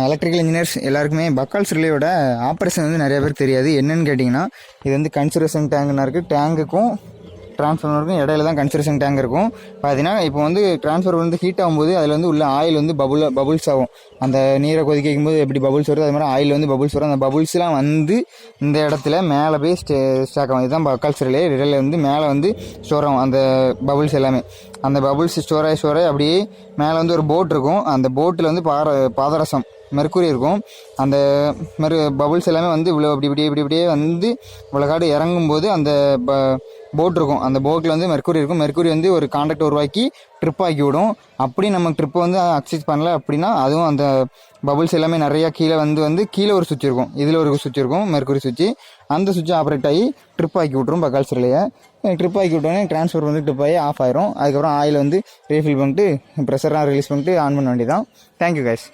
Electrical engineers எல்லாருக்குமே பக்கால்ஸ் ரிலேயோட operation வந்து நிறைய பேருக்கு தெரியாது. என்னென்னு கேட்டிங்கன்னா, இது வந்து கன்சர்வேஷன் டேங்க்னா இருக்குது. டேங்குக்கும் ட்ரான்ஸ்ஃபார்மருக்கும் இடையில தான் கன்சர்வேஷன் டேங்க் இருக்கும். பார்த்தீங்கன்னா இப்போ வந்து ட்ரான்ஸ்ஃபார்மர் வந்து ஹீட் ஆகும்போது அதில் வந்து உள்ள ஆயில் வந்து பபுள்ஸ் ஆகும். அந்த நீரை கொதிக்க வைக்கும்போது எப்படி பபுள்ஸ் வருது, அது மாதிரி ஆயில் வந்து பபுள்ஸ் வரும். அந்த பபுள்ஸ்லாம் வந்து இந்த இடத்துல மேலே போய் ஸ்டாக் ஆகும். இதுதான் பக்கால்ஸ் ரிலே வந்து மேலே வந்து ஸ்டோர் ஆகும் அந்த பபுள்ஸ் எல்லாமே. அந்த பபுள்ஸ் ஸ்டோர் ஆகி அப்படியே மேலே வந்து ஒரு போட் இருக்கும். அந்த போட்டில் வந்து பாதரசம் மெர்க்குரி இருக்கும். அந்த பபுள்ஸ் எல்லாமே வந்து இவ்வளோ இப்படியே வந்து இவ்வளோ இறங்கும்போது அந்த போட் இருக்கும். அந்த போட்டில் வந்து மெர்க்குரி இருக்கும். மெர்க்குரி வந்து ஒரு காண்டாக்ட் உருவாக்கி ட்ரிப் ஆக்கி விடும். அப்படி நம்ம ட்ரிப்பை வந்து அக்சஸ் பண்ணல அப்படின்னா அதுவும் அந்த பபுள்ஸ் எல்லாமே நிறையா கீழே வந்து கீழே ஒரு சுவிட்ச் இருக்கும், இதில் ஒரு சுவிட்ச் இருக்கும் மெர்க்குரி சுவிட்ச். அந்த சுவிட்ச் ஆப்ரேட் ஆகி ட்ரிப் ஆக்கி விட்ரும் பக்கால்ஸ் ரிலேயை. ட்ரிப் ஆக்கி விட்டோன்னே ட்ரான்ஸ்ஃபர் வந்து ட்ரிப் ஆகி ஆஃப் ஆயிரும். அதுக்கப்புறம் ஆயில் வந்து ரீஃபில் பண்ணிட்டு ப்ரெஷர்லாம் ரிலீஸ் பண்ணிட்டு ஆன் பண்ண வேண்டியதான். Thank you guys.